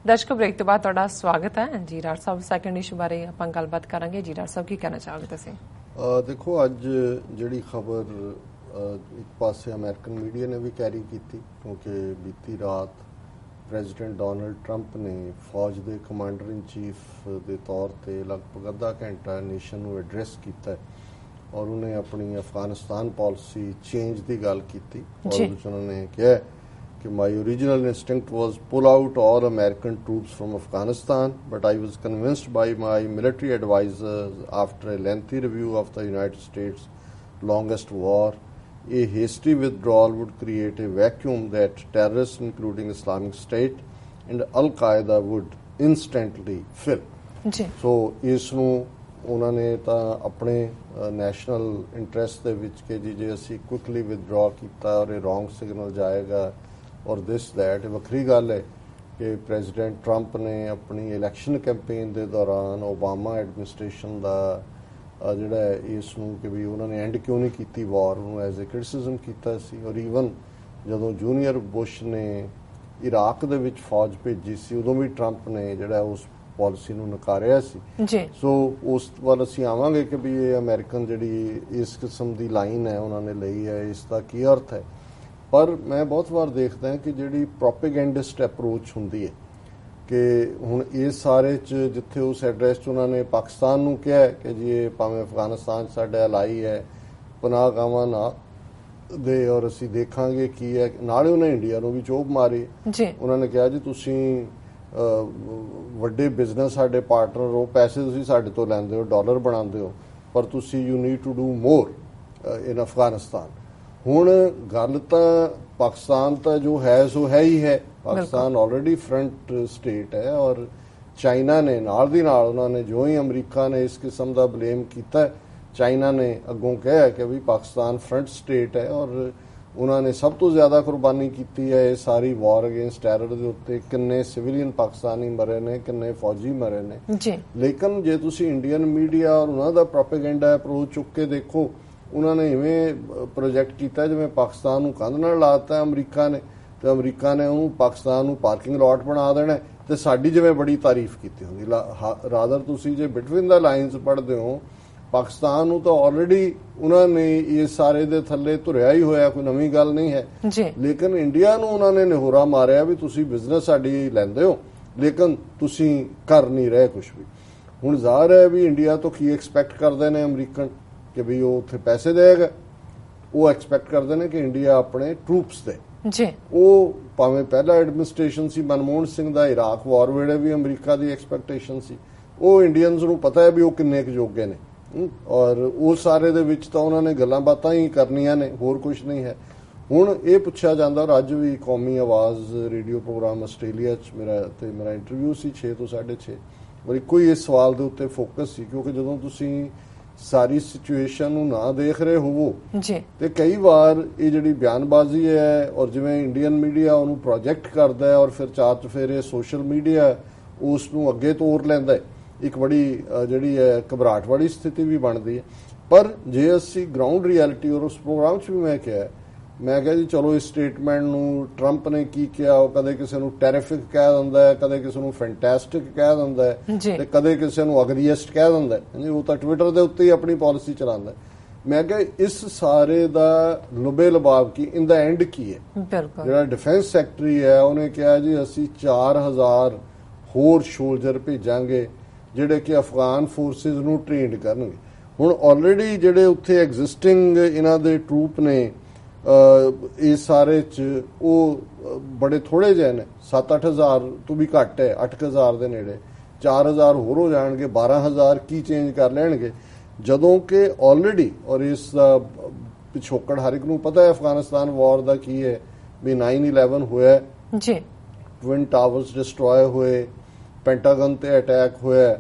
ਦਰਸ਼ਕੋ break ਤੋਂ ਬਾਅਦ ਤੁਹਾਡਾ ਸਵਾਗਤ ਹੈ ਜੀ। ਰਾਜ ਸਾਹਿਬ ਸੈਕੰਡ ਇਸ਼ੂ ਬਾਰੇ ਆਪਾਂ ਗੱਲਬਾਤ ਕਰਾਂਗੇ ਜੀ। ਰਾਜ ਸਾਹਿਬ ਕੀ ਕਹਿਣਾ ਚਾਹੋਗੇ ਤੁਸੀਂ? ਦੇਖੋ ਅੱਜ ਜਿਹੜੀ ਖਬਰ ਇੱਕ ਪਾਸੇ ਅਮਰੀਕਨ ਮੀਡੀਆ ਨੇ ਵੀ ਕੈਰੀ ਕੀਤੀ ਕਿਉਂਕਿ ਬੀਤੀ ਰਾਤ ਪ੍ਰੈਜ਼ੀਡੈਂਟ ਡੋਨਲਡ ਟਰੰਪ ਨੇ ਫੌਜ ਦੇ ਕਮਾਂਡਰ ਇਨ ਚੀਫ ਦੇ ਤੌਰ ਤੇ ਲਗਭਗ ਅੱਧਾ ਘੰਟਾ ਨੇਸ਼ਨ ਨੂੰ ਐਡਰੈਸ ਕੀਤਾ ਔਰ ਉਹਨੇ ਆਪਣੀ ਅਫਗਾਨਿਸਤਾਨ ਪਾਲਿਸੀ ਚੇਂਜ ਦੀ ਗੱਲ ਕੀਤੀ ਔਰ ਉਹਨਾਂ ਨੇ ਕਿਹਾ कि my original instinct was pull out all American troops from Afghanistan, but I was convinced by my military advisors after a lengthy review of the United States' longest war, a hasty withdrawal would create a vacuum that terrorists including Islamic State and Al-Qaeda would instantly fill. So ਇਸ ਨੂੰ ਉਹਨਾਂ ਨੇ ਤਾਂ ਆਪਣੇ national interest ਦੇ ਵਿੱਚ ਕਿ ਜੀ ਜੇ ਅਸੀਂ ਕੁਇਕਲੀ ਵਿਦਡਰਾ ਕੀਤਾ ਔਰ ਇਹ ਰੋਂਗ ਸਿਗਨਲ ਜਾਏਗਾ ਔਰ ਦਿਸ ਦੈਟ ਵੱਖਰੀ ਗੱਲ ਹੈ ਕਿ ਪ੍ਰੈਜ਼ੀਡੈਂਟ ਟਰੰਪ ਨੇ ਆਪਣੀ ਇਲੈਕਸ਼ਨ ਕੈਂਪੇਨ ਦੇ ਦੌਰਾਨ ਓਬਾਮਾ ਐਡਮਿਨਿਸਟ੍ਰੇਸ਼ਨ ਦਾ ਜਿਹੜਾ ਇਸ ਨੂੰ ਕਿ ਵੀ ਉਹਨਾਂ ਨੇ ਐਂਡ ਕਿਉਂ ਨਹੀਂ ਕੀਤੀ ਵਾਰ ਨੂੰ ਐਜ਼ ਏ ਕ੍ਰਿਟਿਸਿਜ਼ਮ ਕੀਤਾ ਸੀ ਔਰ ਈਵਨ ਜਦੋਂ ਜੂਨੀਅਰ ਬੁਸ਼ ਨੇ ਇਰਾਕ ਦੇ ਵਿੱਚ ਫੌਜ ਭੇਜੀ ਸੀ ਉਦੋਂ ਵੀ ਟਰੰਪ ਨੇ ਜਿਹੜਾ ਉਸ ਪਾਲਿਸੀ ਨੂੰ ਨਕਾਰਿਆ ਸੀ। ਸੋ ਉਸ ਵੱਲ ਅਸੀਂ ਆਵਾਂਗੇ ਕਿ ਵੀ ਇਹ ਅਮਰੀਕਨ ਜਿਹੜੀ ਇਸ ਕਿਸਮ ਦੀ ਲਾਈਨ ਹੈ ਉਹਨਾਂ ਨੇ ਲਈ ਹੈ ਇਸ ਦਾ ਕੀ ਅਰਥ ਹੈ। ਪਰ ਮੈਂ ਬਹੁਤ ਵਾਰ ਦੇਖਦਾ ਕਿ ਜਿਹੜੀ ਪ੍ਰੋਪੇਗੈਂਡਿਸਟ ਅਪਰੋਚ ਹੁੰਦੀ ਹੈ ਕਿ ਹੁਣ ਇਸ ਸਾਰੇ 'ਚ ਜਿੱਥੇ ਉਸ ਐਡਰੈਸ 'ਚ ਉਹਨਾਂ ਨੇ ਪਾਕਿਸਤਾਨ ਨੂੰ ਕਿਹਾ ਕਿ ਜੀ ਇਹ ਭਾਵੇਂ ਅਫਗਾਨਿਸਤਾਨ 'ਚ ਸਾਡਾ ਅਲਾਈ ਹੈ ਪਨਾਹਗਾਹਾਂ ਨਾ ਦੇ ਔਰ ਅਸੀਂ ਦੇਖਾਂਗੇ ਕੀ ਹੈ, ਨਾਲੇ ਉਹਨੇ ਇੰਡੀਆ ਨੂੰ ਵੀ ਚੋਭ ਮਾਰੀ। ਉਹਨਾਂ ਨੇ ਕਿਹਾ ਜੀ ਤੁਸੀਂ ਵੱਡੇ ਬਿਜ਼ਨਸ ਸਾਡੇ ਪਾਰਟਨਰ ਹੋ, ਪੈਸੇ ਤੁਸੀਂ ਸਾਡੇ ਤੋਂ ਲੈਂਦੇ ਹੋ, ਡਾਲਰ ਬਣਾਉਂਦੇ ਹੋ, ਪਰ ਤੁਸੀਂ ਯੂ ਨੀਡ ਟੂ ਡੂ ਮੋਰ ਇਨ ਅਫਗਾਨਿਸਤਾਨ। ਹੁਣ ਗੱਲ ਤਾਂ ਪਾਕਿਸਤਾਨ ਤਾਂ ਜੋ ਹੈ ਸੋ ਹੈ ਹੀ ਹੈ, ਪਾਕਿਸਤਾਨ ਆਲਰੇਡੀ ਫਰੰਟ ਸਟੇਟ ਹੈ ਔਰ ਚਾਈਨਾ ਨੇ ਨਾਲ ਦੀ ਨਾਲ ਉਹਨਾਂ ਨੇ ਜੋ ਹੀ ਅਮਰੀਕਾ ਨੇ ਇਸ ਕਿਸਮ ਦਾ ਬਲੇਮ ਕੀਤਾ ਚਾਈਨਾ ਨੇ ਅੱਗੋਂ ਕਿਹਾ ਕਿ ਵੀ ਪਾਕਿਸਤਾਨ ਫਰੰਟ ਸਟੇਟ ਹੈ ਔਰ ਉਹਨਾਂ ਨੇ ਸਭ ਤੋਂ ਜ਼ਿਆਦਾ ਕੁਰਬਾਨੀ ਕੀਤੀ ਹੈ ਇਹ ਸਾਰੀ ਵਾਰ ਅਗੇਂਸਟ ਟੈਰਰ ਦੇ ਉੱਤੇ। ਕਿੰਨੇ ਸਿਵਿਲੀਅਨ ਪਾਕਿਸਤਾਨੀ ਮਰੇ ਨੇ, ਕਿੰਨੇ ਫੌਜੀ ਮਰੇ ਨੇ। ਲੇਕਿਨ ਜੇ ਤੁਸੀਂ ਇੰਡੀਅਨ ਮੀਡੀਆ ਔਰ ਉਹਨਾਂ ਦਾ ਪ੍ਰੋਪੇਗੈਂਡਾ ਅਪਰੋਚ ਚੁੱਕ ਕੇ ਦੇਖੋ ਉਹਨਾਂ ਨੇ ਇਵੇਂ ਪ੍ਰੋਜੈਕਟ ਕੀਤਾ ਜਿਵੇਂ ਪਾਕਿਸਤਾਨ ਨੂੰ ਕੰਧ ਨਾਲ ਲਾਤਾ ਅਮਰੀਕਾ ਨੇ ਤੇ ਅਮਰੀਕਾ ਨੇ ਉਹਨੂੰ ਪਾਕਿਸਤਾਨ ਨੂੰ ਪਾਰਕਿੰਗ ਲਾਟ ਬਣਾ ਦੇਣਾ ਤੇ ਸਾਡੀ ਜਿਵੇਂ ਬੜੀ ਤਾਰੀਫ ਕੀਤੀ ਹੁੰਦੀ। ਰਾਦਰ ਤੁਸੀਂ ਜੇ ਬਿਟਵੀਨ ਦਾ ਲਾਈਨਸ ਪੜ੍ਹਦੇ ਹੋ ਪਾਕਿਸਤਾਨ ਨੂੰ ਤਾਂ ਆਲਰੇਡੀ ਉਹਨਾਂ ਨੇ ਇਸ ਸਾਰੇ ਦੇ ਥੱਲੇ ਧੁਰਿਆ ਹੀ ਹੋਇਆ, ਕੋਈ ਨਵੀਂ ਗੱਲ ਨਹੀਂ ਹੈ। ਲੇਕਿਨ ਇੰਡੀਆ ਨੂੰ ਉਹਨਾਂ ਨੇ ਨਿਹੋਰਾ ਮਾਰਿਆ ਵੀ ਤੁਸੀਂ ਬਿਜ਼ਨਸ ਸਾਡੀ ਲੈਂਦੇ ਹੋ ਲੇਕਿਨ ਤੁਸੀਂ ਕਰ ਨਹੀਂ ਰਹੇ ਕੁਝ ਵੀ। ਹੁਣ ਜ਼ਾਹਰ ਹੈ ਵੀ ਇੰਡੀਆ ਤੋਂ ਕੀ ਐਕਸਪੈਕਟ ਕਰਦੇ ਨੇ ਅਮਰੀਕਨ ਕਿ ਵੀ ਉਹ ਉੱਥੇ ਪੈਸੇ ਦੇਗਾ, ਉਹ ਐਕਸਪੈਕਟ ਕਰਦੇ ਨੇ ਕਿ ਇੰਡੀਆ ਆਪਣੇ ਟਰੂਪਸ ਦੇ। ਉਹ ਭਾਵੇਂ ਪਹਿਲਾ ਐਡਮਿਨਿਸਟ੍ਰੇਸ਼ਨ ਸੀ ਮਨਮੋਹਨ ਸਿੰਘ ਦਾ ਇਰਾਕ ਵਾਰ ਵੇਲੇ ਵੀ ਅਮਰੀਕਾ ਦੀ ਐਕਸਪੈਕਟੇਸ਼ਨ ਸੀ। ਉਹ ਇੰਡੀਅਨਸ ਨੂੰ ਪਤਾ ਹੈ ਵੀ ਉਹ ਕਿੰਨੇ ਕੁ ਯੋਗੇ ਨੇ ਔਰ ਉਹ ਸਾਰੇ ਦੇ ਵਿੱਚ ਤਾਂ ਉਹਨਾਂ ਨੇ ਗੱਲਾਂ ਬਾਤਾਂ ਹੀ ਕਰਨੀਆਂ ਨੇ, ਹੋਰ ਕੁਝ ਨਹੀਂ ਹੈ। ਹੁਣ ਇਹ ਪੁੱਛਿਆ ਜਾਂਦਾ ਔਰ ਅੱਜ ਵੀ ਕੌਮੀ ਆਵਾਜ਼ ਰੇਡੀਓ ਪ੍ਰੋਗਰਾਮ ਆਸਟ੍ਰੇਲੀਆ 'ਚ ਮੇਰਾ ਇੰਟਰਵਿਊ ਸੀ 6 ਤੋਂ 6:30 ਔਰ ਇੱਕੋ ਹੀ ਇਸ ਸਵਾਲ ਦੇ ਉੱਤੇ ਫੋਕਸ ਸੀ ਕਿਉਂਕਿ ਜਦੋਂ ਤੁਸੀਂ ਸਾਰੀ ਸਿਚੁਏਸ਼ਨ ਨੂੰ ਨਾ ਦੇਖ ਰਹੇ ਹੋਵੋ ਤੇ ਕਈ ਵਾਰ ਇਹ ਜਿਹੜੀ ਬਿਆਨਬਾਜ਼ੀ ਹੈ ਔਰ ਜਿਵੇਂ ਇੰਡੀਅਨ ਮੀਡੀਆ ਉਹਨੂੰ ਪ੍ਰੋਜੈਕਟ ਕਰਦਾ ਹੈ ਔਰ ਫਿਰ ਚਾਰ ਚੁਫੇਰੇ ਸੋਸ਼ਲ ਮੀਡੀਆ ਉਸ ਨੂੰ ਅੱਗੇ ਤੋਰ ਲੈਂਦਾ ਹੈ, ਇੱਕ ਬੜੀ ਜਿਹੜੀ ਹੈ ਘਬਰਾਹਟ ਵਾਲੀ ਸਥਿਤੀ ਵੀ ਬਣਦੀ ਹੈ। ਪਰ ਜੇ ਅਸੀਂ ਗਰਾਊਂਡ ਰਿਐਲਿਟੀ ਔਰ ਉਸ ਪ੍ਰੋਗਰਾਮ 'ਚ ਵੀ ਮੈਂ ਕਿਹਾ ਜੀ ਚਲੋ ਇਸ ਸਟੇਟਮੈਂਟ ਨੂੰ ਟਰੰਪ ਨੇ ਕੀ ਕਿਹਾ, ਉਹ ਕਦੇ ਕਿਸੇ ਨੂੰ ਟੈਰੀਫਿਕ ਕਹਿ ਦਿੰਦਾ ਹੈ, ਕਦੇ ਕਿਸੇ ਨੂੰ ਫੈਂਟੈਸਟਿਕ ਕਹਿ ਦਿੰਦਾ ਹੈ ਤੇ ਕਦੇ ਕਿਸੇ ਨੂੰ ਅਗਰੀਐਸਟ ਕਹਿ ਦਿੰਦਾ ਹੈ। ਉਹ ਤਾਂ ਟਵਿੱਟਰ ਦੇ ਉੱਤੇ ਹੀ ਆਪਣੀ ਪਾਲਿਸੀ ਚਲਾਉਂਦਾ। ਮੈਂ ਕਿਹਾ ਇਸ ਸਾਰੇ ਦਾ ਲੁਬੇ ਲਬਾਬ ਕੀ ਇਨ ਦਾ ਐਂਡ ਕੀ ਹੈ। ਜਿਹੜਾ ਡਿਫੈਂਸ ਸੈਕਟਰੀ ਹੈ ਉਹਨੇ ਕਿਹਾ ਜੀ ਅਸੀਂ 4000 ਹੋਰ ਸੋਲਜਰ ਭੇਜਾਂਗੇ ਜਿਹੜੇ ਕਿ ਅਫਗਾਨ ਫੋਰਸਿਸ ਨੂੰ ਟ੍ਰੇਨਡ ਕਰਨਗੇ। ਹੁਣ ਆਲਰੇਡੀ ਜਿਹੜੇ ਉੱਥੇ ਐਗਜ਼ਿਸਟਿੰਗ ਇਹਨਾਂ ਦੇ ਟਰੂਪ ਨੇ ਇਸ ਸਾਰੇ 'ਚ ਉਹ ਬੜੇ ਥੋੜੇ ਜਿਹੇ ਨੇ, 7-8 ਤੋਂ ਵੀ ਘੱਟ ਹੈ, 8000 ਦੇ ਨੇੜੇ। 4000 ਹੋਰ ਹੋ ਜਾਣਗੇ, 12000 ਕੀ ਚੇਂਜ ਕਰ ਲੈਣਗੇ ਜਦੋਂ ਕਿ ਆਲਰੇਡੀ ਔਰ ਇਸ ਦਾ ਪਿਛੋਕੜ ਹਰ ਇੱਕ ਨੂੰ ਪਤਾ ਹੈ ਅਫਗਾਨਿਸਤਾਨ ਵਾਰ ਦਾ ਕੀ ਹੈ ਵੀ 9/11 ਹੋਇਆ ਜੀ, ਟਵਿਨ ਟਾਵਰਸ ਡਿਸਟਰੋਏ ਹੋਏ, ਪੈਂਟਾਗਨ ਤੇ ਅਟੈਕ ਹੋਇਆ,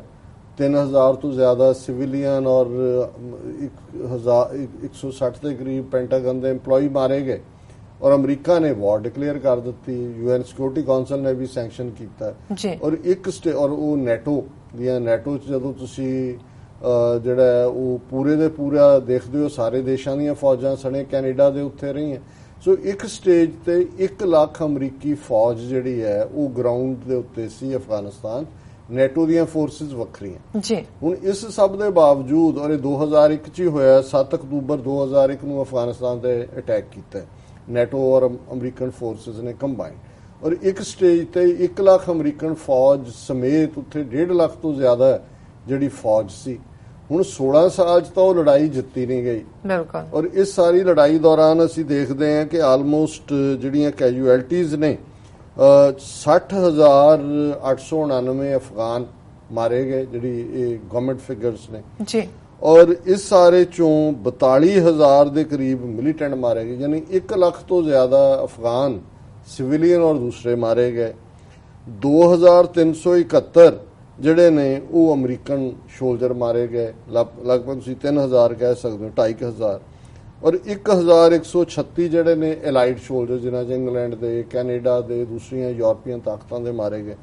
3000 ਤੋਂ ਜ਼ਿਆਦਾ ਸਿਵਿਲੀਅਨ ਔਰ 160 ਦੇ ਕਰੀਬ ਪੈਂਟਾਗਨ ਦੇ EMPLOYE ਮਾਰੇ ਗਏ ਔਰ ਅਮਰੀਕਾ ਨੇ ਵਾਰ ਡਿਕਲੇਅਰ ਕਰ ਦਿੱਤੀ, UN ਸਿਕਿਉਰਿਟੀ ਕਾਉਂਸਲ ਨੇ ਵੀ ਸੈਂਕਸ਼ਨ ਕੀਤਾ ਔਰ ਔਰ ਉਹ ਨੈਟੋ 'ਚ ਜਦੋਂ ਤੁਸੀਂ ਜਿਹੜਾ ਉਹ ਪੂਰੇ ਦੇ ਪੂਰਾ ਦੇਖਦੇ ਹੋ ਸਾਰੇ ਦੇਸ਼ਾਂ ਦੀਆਂ ਫੌਜਾਂ ਸਣੇ ਕੈਨੇਡਾ ਦੇ ਉੱਥੇ ਰਹੀਆਂ। ਸੋ ਇੱਕ ਸਟੇਜ ਤੇ 1 ਲੱਖ ਅਮਰੀਕੀ ਫੌਜ ਜਿਹੜੀ ਹੈ ਉਹ ਗਰਾਊਂਡ ਦੇ ਉੱਤੇ ਸੀ ਅਫਗਾਨਿਸਤਾਨ, ਨੈਟੋ ਦੀਆਂ ਫੋਰਸਿਸ ਵੱਖਰੀਆਂ ਜੀ। ਹੁਣ ਇਸ ਸਭ ਦੇ ਬਾਵਜੂਦ, ਔਰ ਇਹ 2001 ਚ ਹੀ ਹੋਇਆ, 7 ਅਕਤੂਬਰ 2001 ਨੂੰ ਅਫਗਾਨਿਸਤਾਨ ਤੇ ਅਟੈਕ ਕੀਤਾ ਨੈਟੋ ਔਰ ਅਮਰੀਕਨ ਫੋਰਸਿਸ ਨੇ ਕੰਬਾਈਨ, ਔਰ ਇੱਕ ਸਟੇਜ ਤੇ 1 ਲੱਖ ਅਮਰੀਕਨ ਫੌਜ ਸਮੇਤ ਉੱਥੇ 1.5 ਲੱਖ ਤੋਂ ਜ਼ਿਆਦਾ ਜਿਹੜੀ ਫੌਜ ਸੀ। ਹੁਣ 16 ਸਾਲ ਚ ਤਾਂ ਉਹ ਲੜਾਈ ਜਿੱਤੀ ਨਹੀਂ ਗਈ ਬਿਲਕੁਲ, ਔਰ ਇਸ ਸਾਰੀ ਲੜਾਈ ਦੌਰਾਨ ਅਸੀਂ ਦੇਖਦੇ ਹਾਂ ਕਿ ਆਲਮੋਸਟ ਜਿਹੜੀਆਂ ਕੈਜੂਅਲਟੀਜ਼ ਨੇ 60,899 ਅਫਗਾਨ ਮਾਰੇ ਗਏ, ਜਿਹੜੀ ਇਹ ਗਵਰਨਮੈਂਟ ਫਿਗਰਸ ਨੇ ਜੀ, ਔਰ ਇਸ ਸਾਰੇ ਚੋਂ 42,000 ਦੇ ਕਰੀਬ ਮਿਲੀਟੈਂਟ ਮਾਰੇ ਗਏ, ਯਾਨੀ 1 ਲੱਖ ਤੋਂ ਜ਼ਿਆਦਾ ਅਫਗਾਨ ਸਿਵਿਲੀਅਨ ਔਰ ਦੂਸਰੇ ਮਾਰੇ ਗਏ। 2,371 ਜਿਹੜੇ ਨੇ ਉਹ ਅਮਰੀਕਨ ਸੋਲਜਰ ਮਾਰੇ ਗਏ, ਲਗਭਗ ਤੁਸੀਂ 3,000 ਕਹਿ ਸਕਦੇ ਹੋ, 2,500, ਔਰ 1,136 ਜਿਹੜੇ ਨੇ ਐਲਾਈਡ ਸੋਲਜਰ ਜਿਨ੍ਹਾਂ 'ਚ ਇੰਗਲੈਂਡ ਦੇ, ਕੈਨੇਡਾ ਦੇ, ਦੂਸਰੀਆਂ ਯੂਰਪੀਅਨ ਤਾਕਤਾਂ ਦੇ ਮਾਰੇ ਗਏ।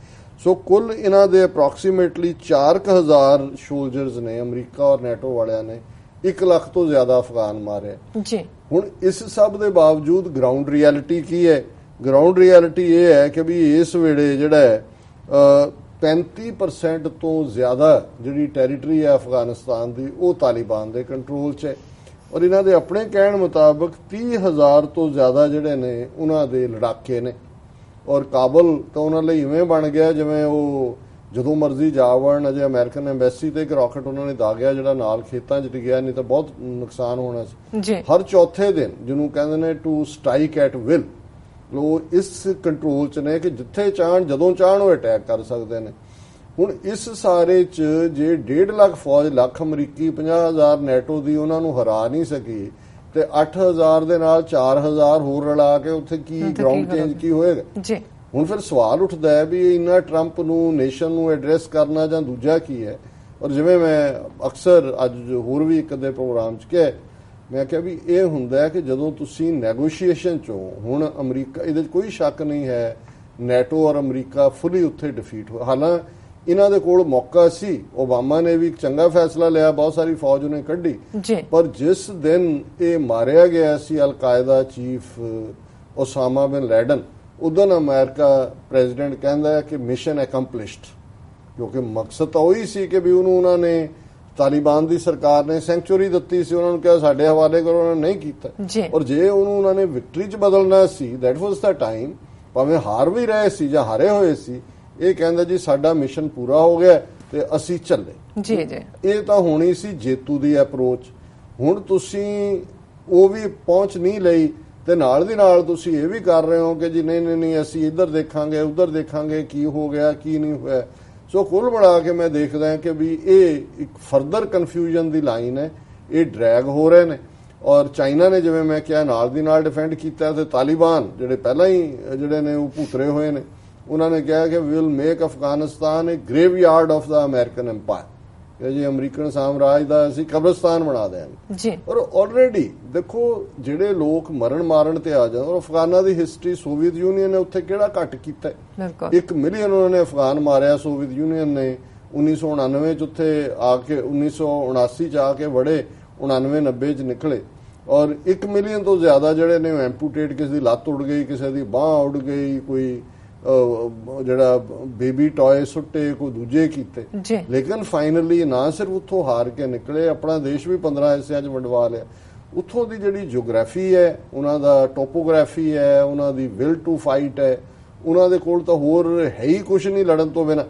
ਸੋ ਕੁੱਲ ਇਹਨਾਂ ਦੇ ਅਪਰੋਕਸੀਮੇਟਲੀ 4,000 ਸੋਲਜਰਸ ਨੇ ਅਮਰੀਕਾ ਔਰ ਨੈਟੋ ਵਾਲਿਆਂ ਨੇ 1 ਲੱਖ ਤੋਂ ਜ਼ਿਆਦਾ ਅਫਗਾਨ ਮਾਰੇ ਜੀ। ਹੁਣ ਇਸ ਸਭ ਦੇ ਬਾਵਜੂਦ ਗਰਾਊਂਡ ਰਿਐਲਿਟੀ ਕੀ ਹੈ? ਗਰਾਊਂਡ ਰਿਐਲਿਟੀ ਇਹ ਹੈ ਕਿ ਵੀ ਇਸ ਵੇਲੇ ਜਿਹੜਾ ਹੈ 35% ਤੋਂ ਜ਼ਿਆਦਾ ਜਿਹੜੀ ਟੈਰੀਟਰੀ ਹੈ ਅਫਗਾਨਿਸਤਾਨ ਦੀ ਉਹ ਤਾਲਿਬਾਨ ਦੇ ਕੰਟਰੋਲ 'ਚ ਹੈ, ਔਰ ਇਹਨਾਂ ਦੇ ਆਪਣੇ ਕਹਿਣ ਮੁਤਾਬਕ 30,000 ਤੋਂ ਜ਼ਿਆਦਾ ਜਿਹੜੇ ਨੇ ਉਹਨਾਂ ਦੇ ਲੜਾਕੇ ਨੇ, ਔਰ ਕਾਬਲ ਤਾਂ ਉਹਨਾਂ ਲਈ ਇਵੇਂ ਬਣ ਗਿਆ ਜਿਵੇਂ ਉਹ ਜਦੋਂ ਮਰਜ਼ੀ ਜਾ ਵੜਨ। ਅਜੇ ਅਮਰੀਕਨ ਐਮਬੈਸੀ ਤੇ ਇੱਕ ਰਾਕਟ ਉਹਨਾਂ ਨੇ ਦਾਗਿਆ ਜਿਹੜਾ ਨਾਲ ਖੇਤਾਂ 'ਚ ਡਿੱਗਿਆ, ਨਹੀਂ ਤਾਂ ਬਹੁਤ ਨੁਕਸਾਨ ਹੋਣਾ ਸੀ। ਹਰ ਚੌਥੇ ਦਿਨ ਜਿਹਨੂੰ ਕਹਿੰਦੇ ਨੇ ਟੂ ਸਟ੍ਰਾਈਕ ਐਟ ਵਿਲ, ਲੋਕ ਇਸ ਕੰਟਰੋਲ 'ਚ ਨੇ ਕਿ ਜਿੱਥੇ ਚਾਹਣ ਜਦੋਂ ਚਾਹਣ ਉਹ ਅਟੈਕ ਕਰ ਸਕਦੇ ਨੇ। ਹੁਣ ਇਸ ਸਾਰੇ 'ਚ ਜੇ 1.5 ਲੱਖ ਫੌਜ, ਲੱਖ ਅਮਰੀਕੀ, 50,000 ਨੈਟੋ ਦੀ ਉਹਨਾਂ ਨੂੰ ਹਰਾ ਨਹੀਂ ਸਕੀ, ਤੇ 8,000 ਦੇ ਨਾਲ 4,000 ਹੋਰ ਰਲਾ ਕੇ ਉੱਥੇ ਕੀ ਗਰਾਊਂਡ ਚੇਂਜ ਕੀ ਹੋਏਗਾ ਜੀ। ਹੁਣ ਫਿਰ ਸਵਾਲ ਉੱਠਦਾ ਹੈ ਵੀ ਇੰਨਾ ਟਰੰਪ ਨੂੰ, ਨੇਸ਼ਨ ਨੂੰ ਐਡਰੈਸ ਕਰਨਾ ਜਾਂ ਦੂਜਾ ਕੀ ਹੈ? ਔਰ ਜਿਵੇਂ ਮੈਂ ਅਕਸਰ ਅੱਜ ਹੋਰ ਵੀ ਇੱਕ ਦੇ ਪ੍ਰੋਗਰਾਮ 'ਚ ਕਿਹਾ, ਮੈਂ ਕਿਹਾ ਵੀ ਇਹ ਹੁੰਦਾ ਹੈ ਕਿ ਜਦੋਂ ਤੁਸੀਂ ਨੈਗੋਸ਼ੀਏਸ਼ਨ 'ਚੋਂ, ਹੁਣ ਅਮਰੀਕਾ, ਇਹਦੇ 'ਚ ਕੋਈ ਸ਼ੱਕ ਨਹੀਂ ਹੈ ਨੈਟੋ ਔਰ ਅਮਰੀਕਾ ਫੁੱਲੀ ਉੱਥੇ ਡਿਫੀਟ ਹੋਇਆ। ਹਾਲਾਂਕਿ ਇਹਨਾਂ ਦੇ ਕੋਲ ਮੌਕਾ ਸੀ, ਓਬਾਮਾ ਨੇ ਵੀ ਇੱਕ ਚੰਗਾ ਫੈਸਲਾ ਲਿਆ, ਬਹੁਤ ਸਾਰੀ ਫੌਜ ਉਹਨੇ ਕੱਢੀ, ਪਰ ਜਿਸ ਦਿਨ ਇਹ ਮਾਰਿਆ ਗਿਆ ਸੀ ਅਲ-ਕਾਇਦਾ ਚੀਫ ਓਸਾਮਾ ਬਿਨ ਲੈਡਨ, ਉਦੋਂ ਅਮਰੀਕਾ ਪ੍ਰੈਜ਼ੀਡੈਂਟ ਕਹਿੰਦਾ ਹੈ ਕਿ ਮਿਸ਼ਨ ਅਕੰਪਲਿਸ਼ਡ, ਕਿਉਂਕਿ ਮਕਸਦ ਤਾਂ ਉਹੀ ਸੀ ਕਿ ਵੀ ਉਹਨੂੰ ਉਹਨਾਂ ਨੇ, ਤਾਲਿਬਾਨ ਦੀ ਸਰਕਾਰ ਨੇ ਸੈਂਕਚੁਰੀ ਦਿੱਤੀ ਸੀ, ਉਹਨਾਂ ਨੂੰ ਕਿਹਾ ਸਾਡੇ ਹਵਾਲੇ ਕਰੋ, ਉਹਨਾਂ ਨੇ ਨਹੀਂ ਕੀਤਾ। ਔਰ ਜੇ ਉਹਨੂੰ ਉਹਨਾਂ ਨੇ ਵਿਕਟਰੀ 'ਚ ਬਦਲਣਾ ਸੀ, ਦੈਟ ਵਾਸ ਦਾ ਟਾਈਮ, ਭਾਵੇਂ ਹਾਰ ਵੀ ਰਹੇ ਸੀ ਜਾਂ ਹਾਰੇ ਹੋਏ ਸੀ, ਇਹ ਕਹਿੰਦਾ ਜੀ ਸਾਡਾ ਮਿਸ਼ਨ ਪੂਰਾ ਹੋ ਗਿਆ ਤੇ ਅਸੀਂ ਚੱਲੇ ਜੀ। ਇਹ ਤਾਂ ਹੋਣੀ ਸੀ ਜੇਤੂ ਦੀ ਅਪਰੋਚ। ਹੁਣ ਤੁਸੀਂ ਉਹ ਵੀ ਪਹੁੰਚ ਨਹੀਂ ਲਈ ਤੇ ਨਾਲ ਦੀ ਨਾਲ ਤੁਸੀਂ ਇਹ ਵੀ ਕਰ ਰਹੇ ਹੋ ਕਿ ਜੀ ਨਹੀਂ ਅਸੀਂ ਇੱਧਰ ਦੇਖਾਂਗੇ, ਉੱਧਰ ਦੇਖਾਂਗੇ, ਕੀ ਹੋ ਗਿਆ ਕੀ ਨਹੀਂ ਹੋਇਆ। ਸੋ ਕੁੱਲ ਮਿਲਾ ਕੇ ਮੈਂ ਦੇਖਦਾ ਕਿ ਵੀ ਇਹ ਇੱਕ ਫਰਦਰ ਕਨਫਿਊਜ਼ਨ ਦੀ ਲਾਈਨ ਹੈ, ਇਹ ਡਰੈਗ ਹੋ ਰਹੇ ਨੇ। ਔਰ ਚਾਈਨਾ ਨੇ ਜਿਵੇਂ ਮੈਂ ਕਿਹਾ ਨਾਲ ਦੀ ਨਾਲ ਡਿਫੈਂਡ ਕੀਤਾ, ਤੇ ਤਾਲਿਬਾਨ ਜਿਹੜੇ ਪਹਿਲਾਂ ਹੀ ਜਿਹੜੇ ਨੇ ਉਹ ਭੁਤਰੇ ਹੋਏ ਨੇ, ਉਹਨਾਂ ਨੇ ਕਿਹਾ ਕਿ we will make Afghanistan a graveyard of the American empire, ਕਿ ਜੀ ਅਮਰੀਕਨ ਸਾਮਰਾਜ ਦਾ ਅਸੀਂ ਕਬਰਸਤਾਨ ਬਣਾ ਦਿਆਂਗੇ। ਔਰ ਆਲਰੇਡੀ ਦੇਖੋ ਜਿਹੜੇ ਲੋਕ ਮਰਨ ਮਾਰਨ ਤੇ ਆ ਜਾਂਦੇ, ਔਰ ਅਫਗਾਨਾਂ ਦੀ ਹਿਸਟਰੀ, ਸੋਵੀਅਤ ਯੂਨੀਅਨ ਨੇ ਉੱਥੇ ਕਿਹੜਾ ਘੱਟ ਕੀਤਾ, 1 ਮਿਲੀਅਨ ਉਹਨਾਂ ਨੇ ਅਫਗਾਨ ਮਾਰਿਆ ਸੋਵੀਅਤ ਯੂਨੀਅਨ ਨੇ 1999 ਚ ਉੱਥੇ ਆ ਕੇ, 1979 ਚ ਆ ਕੇ ਵੜੇ, 99-90 ਚ ਨਿਕਲੇ, ਔਰ 1 ਮਿਲੀਅਨ ਤੋਂ ਜ਼ਿਆਦਾ ਜਿਹੜੇ ਨੇ ਐਂਪੂਟੇਟ, ਕਿਸੇ ਦੀ ਲੱਤ ਉੱਡ ਗਈ, ਕਿਸੇ ਦੀ ਬਾਂਹ ਉੱਡ ਗਈ, ਕੋਈ ਜਿਹੜਾ ਬੇਬੀ ਟॉय ਸੁੱਟੇ, ਕੋਈ ਦੂਜੇ ਕੀਤੇ। ਲੇਕਿਨ ਫਾਈਨਲੀ ਨਾ ਸਿਰਫ ਉੱਥੋਂ ਹਾਰ ਕੇ ਨਿਕਲੇ, ਆਪਣਾ ਦੇਸ਼ ਵੀ 15 ਹਿੱਸਿਆਂ 'ਚ ਵੰਡਵਾ ਲਿਆ। ਉੱਥੋਂ ਦੀ ਜਿਹੜੀ ਜਿਓਗ੍ਰਾਫੀ ਹੈ, ਉਹਨਾਂ ਦਾ ਟੋਪੋਗ੍ਰਾਫੀ ਹੈ, ਉਹਨਾਂ ਦੀ ਵਿਲ ਟੂ ਫਾਈਟ ਹੈ, ਉਹਨਾਂ ਦੇ ਕੋਲ ਤਾਂ ਹੋਰ ਹੈ ਹੀ ਕੁਝ ਨਹੀਂ ਲੜਨ ਤੋਂ ਬਿਨਾਂ।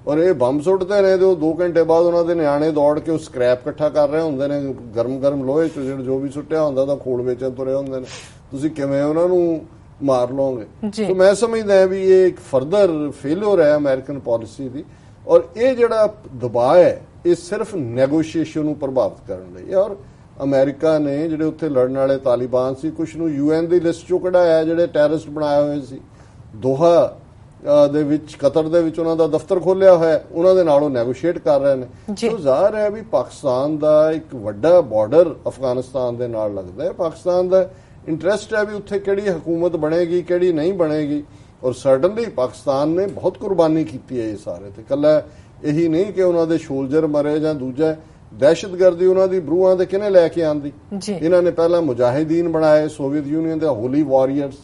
ਔਰ ਇਹ ਬੰਬ ਸੁੱਟਦੇ ਨੇ ਤੇ ਉਹ 2 ਘੰਟੇ ਬਾਅਦ ਉਹਨਾਂ ਦੇ ਨਿਆਣੇ ਦੌੜ ਕੇ ਉਹ ਸਕ੍ਰੈਪ ਇਕੱਠਾ ਕਰ ਰਹੇ ਹੁੰਦੇ ਨੇ, ਗਰਮ ਲੋਹੇ 'ਚ ਜੋ ਵੀ ਸੁੱਟਿਆ ਹੁੰਦਾ ਤਾਂ ਖੋਲ ਵੇਚਣ ਤੁਰੇ ਹੁੰਦੇ ਨੇ। ਤੁਸੀਂ ਕਿਵੇਂ ਉਹਨਾਂ ਨੂੰ ਮਾਰ ਲਓਗੇ? ਸੋ ਮੈਂ ਸਮਝਦਾ ਵੀ ਇਹ ਇੱਕ ਫਰਦਰ ਫੇਲਿਅਰ ਹੈ ਅਮਰੀਕਨ ਪਾਲਿਸੀ ਦੀ, ਔਰ ਇਹ ਜਿਹੜਾ ਦਬਾਅ ਹੈ ਇਹ ਸਿਰਫ ਨੈਗੋਸ਼ੀਏਸ਼ਨ ਨੂੰ ਪ੍ਰਭਾਵਿਤ ਕਰਨ ਲਈ। ਔਰ ਅਮਰੀਕਾ ਨੇ ਜਿਹੜੇ ਉੱਥੇ ਲੜਨ ਵਾਲੇ ਤਾਲਿਬਾਨ ਸੀ, ਕੁਝ ਨੂੰ UN ਦੀ ਲਿਸਟ ਚੋਂ ਕਢਾਇਆ, ਜਿਹੜੇ ਟੈਰਰਿਸਟ ਬਣਾਏ ਹੋਏ ਸੀ। ਦੋਹਾ ਦੇ ਵਿੱਚ, ਕਤਰ ਦੇ ਵਿੱਚ ਉਹਨਾਂ ਦਾ ਦਫ਼ਤਰ ਖੋਲਿਆ ਹੋਇਆ, ਉਹਨਾਂ ਦੇ ਨਾਲ ਉਹ ਨੈਗੋਸ਼ੀਏਟ ਕਰ ਰਹੇ ਨੇ। ਸੋ ਜ਼ਾਹਰ ਹੈ ਵੀ ਪਾਕਿਸਤਾਨ ਦਾ ਇੱਕ ਵੱਡਾ ਬਾਰਡਰ ਅਫਗਾਨਿਸਤਾਨ ਦੇ ਨਾਲ ਲੱਗਦਾ ਹੈ। ਪਾਕਿਸਤਾਨ ਦਾ ਇੰਟਰਸਟ ਹੈ ਵੀ ਉੱਥੇ ਕਿਹੜੀ ਹਕੂਮਤ ਬਣੇਗੀ, ਕਿਹੜੀ ਨਹੀਂ ਬਣੇਗੀ। ਔਰ ਸਰਟਨਲੀ ਪਾਕਿਸਤਾਨ ਨੇ ਬਹੁਤ ਕੁਰਬਾਨੀ ਕੀਤੀ ਹੈ ਇਹ ਸਾਰੇ ਤੇ। ਇਕੱਲਾ ਇਹੀ ਨਹੀਂ ਕਿ ਉਹਨਾਂ ਦੇ ਸੋਲਜਰ ਮਰੇ ਜਾਂ ਦੂਜਾ, ਦਹਿਸ਼ਤਗਰਦੀ ਉਹਨਾਂ ਦੀ ਬਰੂਹਾਂ ਤੇ ਕਿਹਨੇ ਲੈ ਕੇ ਆਂਦੀ? ਜੀ ਇਹਨਾਂ ਨੇ ਪਹਿਲਾਂ ਮੁਜਾਹਿਦੀਨ ਬਣਾਏ, ਸੋਵੀਅਤ ਯੂਨੀਅਨ ਦੇ ਹੋਲੀ ਵਾਰੀਅਰਸ।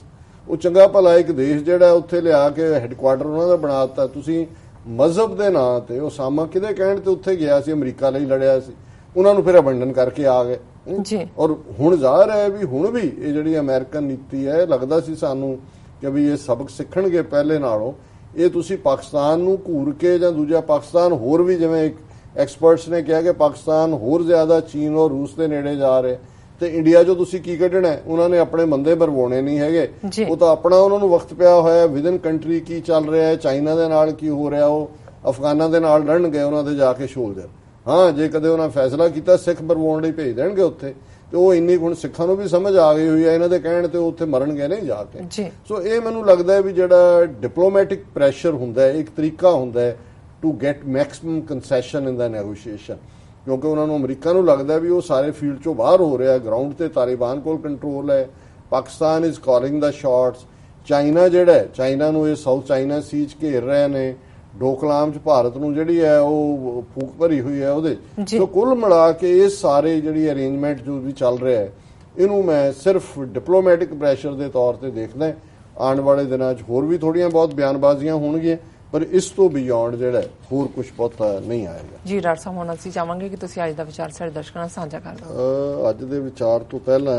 ਉਹ ਚੰਗਾ ਭਲਾ ਇੱਕ ਦੇਸ਼ ਜਿਹੜਾ ਉੱਥੇ ਲਿਆ ਕੇ ਹੈੱਡਕੁਆਟਰ ਉਹਨਾਂ ਦਾ ਬਣਾ ਦਿੱਤਾ। ਤੁਸੀਂ ਮਜ਼ਹਬ ਦੇ ਨਾਂ ਤੇ, ਉਸਾਮਾ ਕਿਹਦੇ ਕਹਿਣ ਤੇ ਉੱਥੇ ਗਿਆ ਸੀ, ਅਮਰੀਕਾ ਲਈ ਲੜਿਆ ਸੀ, ਉਹਨਾਂ ਨੂੰ ਫਿਰ ਅਬੰਡਨ ਕਰਕੇ ਆ ਗਏ ਜੀ। ਔਰ ਹੁਣ ਜ਼ਾਹਰ ਹੈ ਵੀ ਹੁਣ ਵੀ ਇਹ ਜਿਹੜੀ ਅਮਰੀਕਨ ਨੀਤੀ ਹੈ, ਲੱਗਦਾ ਸੀ ਸਾਨੂੰ ਕਿ ਵੀ ਇਹ ਸਬਕ ਸਿੱਖਣਗੇ ਪਹਿਲੇ ਨਾਲੋਂ। ਇਹ ਤੁਸੀਂ ਪਾਕਿਸਤਾਨ ਨੂੰ ਘੂਰ ਕੇ ਜਾਂ ਦੂਜਾ ਪਾਕਿਸਤਾਨ ਹੋਰ ਵੀ, ਜਿਵੇਂ ਐਕਸਪਰਟਸ ਨੇ ਕਿਹਾ ਕਿ ਪਾਕਿਸਤਾਨ ਹੋਰ ਜ਼ਿਆਦਾ ਚੀਨ ਔਰ ਰੂਸ ਦੇ ਨੇੜੇ ਜਾ ਰਿਹਾ, ਤੇ ਇੰਡੀਆ 'ਚੋਂ ਤੁਸੀਂ ਕੀ ਕੱਢਣਾ? ਉਹਨਾਂ ਨੇ ਆਪਣੇ ਬੰਦੇ ਮਰਵਾਉਣੇ ਨਹੀਂ ਹੈਗੇ, ਉਹ ਤਾਂ ਆਪਣਾ ਉਹਨਾਂ ਨੂੰ ਵਕਤ ਪਿਆ ਹੋਇਆ। ਵਿਦਨ ਕੰਟਰੀ ਕੀ ਚੱਲ ਰਿਹਾ ਹੈ, ਚਾਈਨਾ ਦੇ ਨਾਲ ਕੀ ਹੋ ਰਿਹਾ, ਉਹ ਅਫਗਾਨਾਂ ਦੇ ਨਾਲ ਲੜਨਗੇ ਉਹਨਾਂ ਦੇ ਜਾ ਕੇ ਸ਼ੋਲਡਰ। ਹਾਂ, ਜੇ ਕਦੇ ਉਹਨਾਂ ਫੈਸਲਾ ਕੀਤਾ ਸਿੱਖ ਮਰਵਾਉਣ ਲਈ ਭੇਜ ਦੇਣਗੇ ਉੱਥੇ, ਤੇ ਉਹ ਇੰਨੀ ਹੁਣ ਸਿੱਖਾਂ ਨੂੰ ਵੀ ਸਮਝ ਆ ਗਈ ਹੋਈ ਹੈ ਇਹਨਾਂ ਦੇ ਕਹਿਣ ਤੇ, ਉਹ ਉੱਥੇ ਮਰਨਗੇ ਨਹੀਂ ਜਾ ਕੇ। ਸੋ ਇਹ ਮੈਨੂੰ ਲੱਗਦਾ ਹੈ ਵੀ ਜਿਹੜਾ ਡਿਪਲੋਮੈਟਿਕ ਪ੍ਰੈਸ਼ਰ ਹੁੰਦਾ ਹੈ, ਇੱਕ ਤਰੀਕਾ ਹੁੰਦਾ ਹੈ to get maximum concession in the negotiation, ਕਿਉਂਕਿ ਉਹਨਾਂ ਨੂੰ, ਅਮਰੀਕਾ ਨੂੰ ਲੱਗਦਾ ਵੀ ਉਹ ਸਾਰੇ ਫੀਲਡ ਚੋਂ ਬਾਹਰ ਹੋ ਰਿਹਾ, ਗਰਾਊਂਡ ਤੇ ਤਾਲਿਬਾਨ ਕੋਲ ਕੰਟਰੋਲ ਹੈ, Pakistan is calling the shots. China ਜਿਹੜਾ ਹੈ, ਚਾਈਨਾ ਨੂੰ ਇਹ ਸਾਊਥ ਚਾਈਨਾ ਸੀ 'ਚ ਘੇਰ ਰਹੇ ਨੇ, ਡੋਕਲਾਮ 'ਚ ਭਾਰਤ ਨੂੰ ਜਿਹੜੀ ਹੈ ਉਹ ਫੂਕ ਭਰੀ ਹੋਈ ਹੈ ਉਹਦੇ। ਸੋ ਕੁੱਲ ਮਿਲਾ ਕੇ ਇਹ ਸਾਰੇ ਜਿਹੜੀ ਅਰੇਂਜਮੈਂਟ ਜੋ ਵੀ ਚੱਲ ਰਿਹਾ ਹੈ, ਇਹਨੂੰ ਮੈਂ ਸਿਰਫ ਡਿਪਲੋਮੈਟਿਕ ਪ੍ਰੈਸ਼ਰ ਦੇ ਤੌਰ ਤੇ ਦੇਖਦਾ। ਆਉਣ ਵਾਲੇ ਦਿਨਾਂ 'ਚ ਹੋਰ ਵੀ ਥੋੜੀਆਂ ਬਹੁਤ ਬਿਆਨਬਾਜ਼ੀਆਂ ਹੋਣਗੀਆਂ, ਪਰ ਇਸ ਤੋਂ ਬਿਯੋਂਡ ਜਿਹੜਾ ਹੋਰ ਕੁਝ ਬਹੁਤਾ ਨਹੀਂ ਆਏਗਾ। ਜੀ ਡਾਕਟਰ ਸਾਹਿਬ, ਹੁਣ ਅਸੀਂ ਚਾਹਾਂਗੇ ਕਿ ਤੁਸੀਂ ਅੱਜ ਦਾ ਵਿਚਾਰ ਸਾਡੇ ਦਰਸ਼ਕਾਂ ਨਾਲ ਸਾਂਝਾ ਕਰ ਦਿਓ। ਅੱਜ ਦੇ ਵਿਚਾਰ ਤੋਂ ਪਹਿਲਾਂ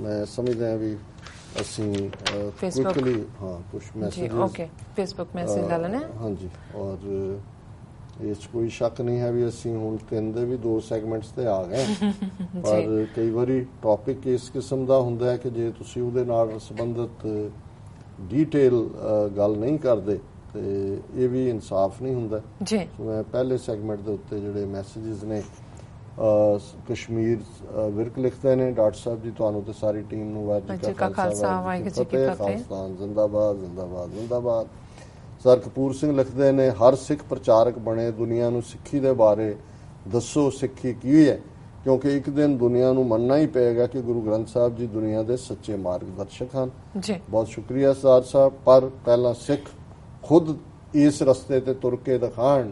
ਮੈਂ ਸਮਝਦਾ ਵੀ ਅਸੀਂ ਕੁਇਕਲੀ ਕੁਝ ਮੈਸੇਜ ਫੇਸਬੁੱਕ ਮੈਸੇਜ ਲੈ ਲੈਣੇ। ਹਾਂਜੀ, ਔਰ ਇਸ 'ਚ ਕੋਈ ਸ਼ੱਕ ਨਹੀਂ ਹੈ ਵੀ ਅਸੀਂ ਹੁਣ 3 ਦੇ ਵੀ 2 ਸੈਗਮੈਂਟਸ ਤੇ ਆ ਗਏ, ਪਰ ਕਈ ਵਾਰੀ ਟੌਪਿਕ ਇਸ ਕਿਸਮ ਦਾ ਹੁੰਦਾ ਹੈ ਕਿ ਜੇ ਤੁਸੀਂ ਉਹਦੇ ਨਾਲ ਸੰਬੰਧਿਤ ਡੀਟੇਲ ਗੱਲ ਨਹੀਂ ਕਰਦੇ ਤੇ ਇਹ ਵੀ ਇਨਸਾਫ ਨਹੀਂ ਹੁੰਦਾ ਜੀ। ਸੋ ਮੈਂ ਪਹਿਲੇ ਸੈਗਮੈਂਟ ਦੇ ਉੱਤੇ ਜਿਹੜੇ ਮੈਸੇजेस ਨੇ, ਕਸ਼ਮੀਰ ਵਿਰਕ ਲਿਖਦੇ ਨੇ, ਡਾਕਟਰ ਸਾਹਿਬ ਜੀ ਤੁਹਾਨੂੰ ਤੇ ਸਾਰੀ ਟੀਮ ਨੂੰ ਵਾਹਿਗੁਰੂ ਜੀ ਕਾ ਖਾਲਸਾ ਵਾਹਿਗੁਰੂ ਜੀ ਕੀ ਫਤਿਹ, ਖਾਲਸਤਾਨ ਜ਼ਿੰਦਾਬਾਦ ਜ਼ਿੰਦਾਬਾਦ ਜ਼ਿੰਦਾਬਾਦ। ਸਰ ਕਪੂਰ ਸਿੰਘ ਲਿਖਦੇ ਨੇ, ਹਰ ਸਿੱਖ ਪ੍ਰਚਾਰਕ ਬਣੇ, ਦੁਨੀਆ ਨੂੰ ਸਿੱਖੀ ਦੇ ਬਾਰੇ ਦੱਸੋ, ਸਿੱਖੀ ਕੀ ਹੈ, ਕਿਉਂਕਿ ਇੱਕ ਦਿਨ ਦੁਨੀਆ ਨੂੰ ਮੰਨਣਾ ਹੀ ਪਏਗਾ ਕਿ ਗੁਰੂ ਗ੍ਰੰਥ ਸਾਹਿਬ ਜੀ ਦੁਨੀਆ ਦੇ ਸੱਚੇ ਮਾਰਗਦਰਸ਼ਕ ਹਨ ਜੀ। ਬਹੁਤ ਸ਼ੁਕਰੀਆ ਸਰ ਸਾਹਿਬ, ਪਰ ਪਹਿਲਾਂ ਸਿੱਖ ਖੁਦ ਇਸ ਰਸਤੇ ਤੇ ਤੁਰ ਕੇ ਦਿਖਾਣ,